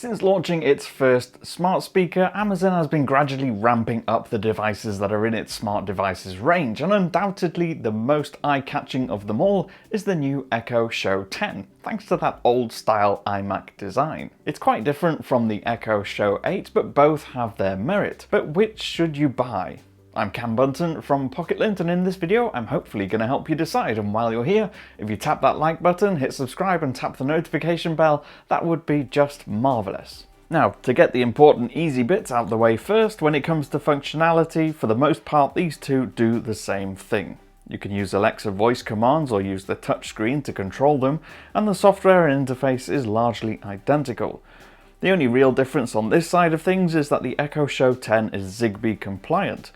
Since launching its first smart speaker, Amazon has been gradually ramping up the devices that are in its smart devices range, and undoubtedly the most eye-catching of them all is the new Echo Show 10, thanks to that old-style iMac design. It's quite different from the Echo Show 8, but both have their merit. But which should you buy? I'm Cam Bunton from Pocket-lint, and in this video I'm hopefully going to help you decide, and while you're here, if you tap that like button, hit subscribe and tap the notification bell, that would be just marvellous. Now, to get the important easy bits out the way first, when it comes to functionality, for the most part these two do the same thing. You can use Alexa voice commands or use the touchscreen to control them, and the software interface is largely identical. The only real difference on this side of things is that the Echo Show 10 is Zigbee compliant.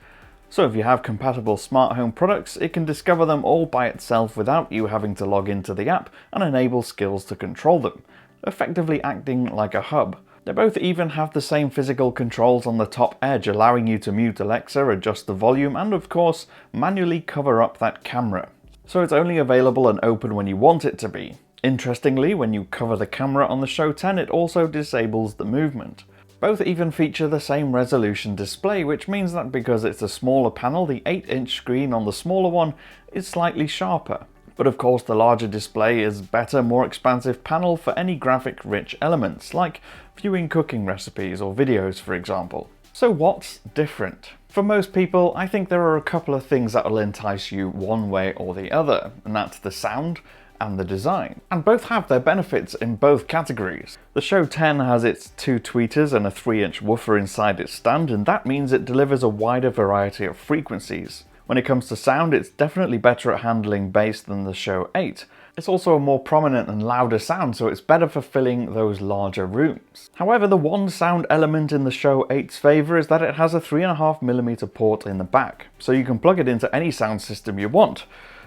So if you have compatible smart home products, it can discover them all by itself without you having to log into the app and enable skills to control them, effectively acting like a hub. They both even have the same physical controls on the top edge, allowing you to mute Alexa, adjust the volume, and of course, manually cover up that camera. So it's only available and open when you want it to be. Interestingly, when you cover the camera on the Show 10, it also disables the movement. Both even feature the same resolution display, which means that because it's a smaller panel, the 8-inch screen on the smaller one is slightly sharper. But of course the larger display is better, more expansive panel for any graphic-rich elements, like viewing cooking recipes or videos for example. So what's different? For most people, I think there are a couple of things that will entice you one way or the other, and that's the sound and the design. And both have their benefits in both categories. The Show 10 has its 2 tweeters and a 3-inch woofer inside its stand, and that means it delivers a wider variety of frequencies. When it comes to sound, it's definitely better at handling bass than the Show 8. It's also a more prominent and louder sound, so it's better for filling those larger rooms. However, the one sound element in the Show 8's favour is that it has a 3.5mm port in the back, so you can plug it into any sound system you want.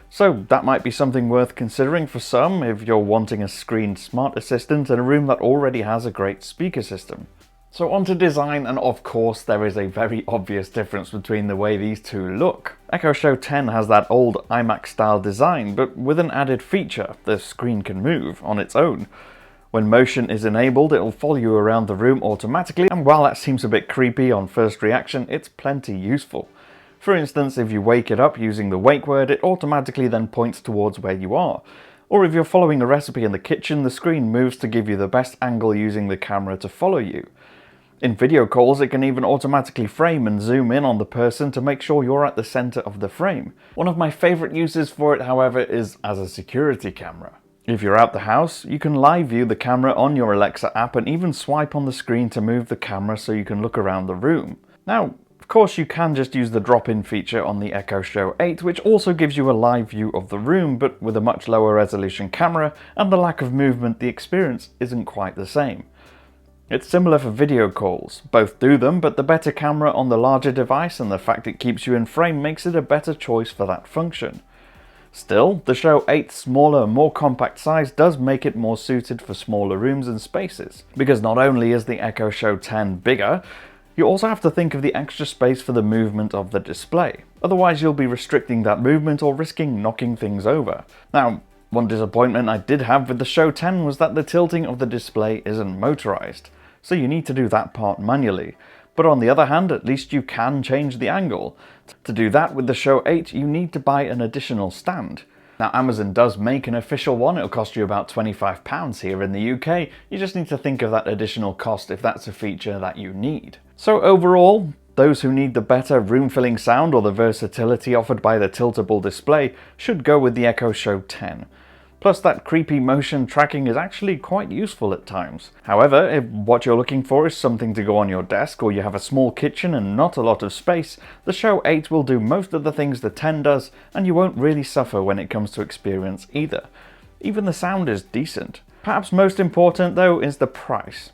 So that might be something worth considering for some if you're wanting a screened smart assistant in a room that already has a great speaker system. So on to design, and of course there is a very obvious difference between the way these two look. Echo Show 10 has that old iMac style design, but with an added feature: the screen can move on its own. When motion is enabled, it'll follow you around the room automatically, and while that seems a bit creepy on first reaction, it's plenty useful. For instance, if you wake it up using the wake word, it automatically then points towards where you are. Or if you're following a recipe in the kitchen, the screen moves to give you the best angle using the camera to follow you. In video calls, it can even automatically frame and zoom in on the person to make sure you're at the center of the frame. One of my favorite uses for it, however, is as a security camera. If you're out the house, you can live view the camera on your Alexa app and even swipe on the screen to move the camera so you can look around the room. Now, of course, you can just use the drop-in feature on the Echo Show 8, which also gives you a live view of the room, but with a much lower resolution camera and the lack of movement, the experience isn't quite the same. It's similar for video calls. Both do them, but the better camera on the larger device and the fact it keeps you in frame makes it a better choice for that function. Still, the Show 8's smaller, more compact size does make it more suited for smaller rooms and spaces, because not only is the Echo Show 10 bigger, you also have to think of the extra space for the movement of the display. Otherwise you'll be restricting that movement or risking knocking things over. Now, one disappointment I did have with the Show 10 was that the tilting of the display isn't motorized, so you need to do that part manually. But on the other hand, at least you can change the angle. To do that with the Show 8, you need to buy an additional stand. Now, Amazon does make an official one. It'll cost you about £25 here in the UK. You just need to think of that additional cost if that's a feature that you need. So overall, those who need the better room-filling sound or the versatility offered by the tiltable display should go with the Echo Show 10. Plus, that creepy motion tracking is actually quite useful at times. However, if what you're looking for is something to go on your desk, or you have a small kitchen and not a lot of space, the Show 8 will do most of the things the 10 does, and you won't really suffer when it comes to experience either. Even the sound is decent. Perhaps most important though is the price.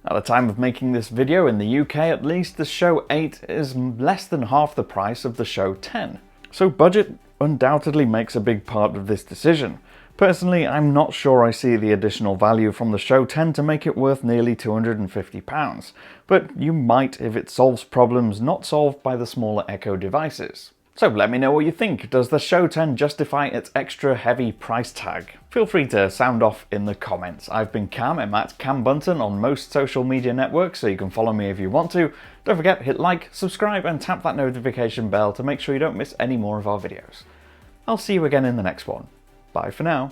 At the time of making this video, in the UK at least, the Show 8 is less than half the price of the Show 10. So budget undoubtedly makes a big part of this decision. Personally, I'm not sure I see the additional value from the Show 10 to make it worth nearly £250, but you might if it solves problems not solved by the smaller Echo devices. So let me know what you think. Does the Show 10 justify its extra heavy price tag? Feel free to sound off in the comments. I've been Cam, I'm at Cam Bunton on most social media networks, so you can follow me if you want to. Don't forget, hit like, subscribe and tap that notification bell to make sure you don't miss any more of our videos. I'll see you again in the next one. Bye for now.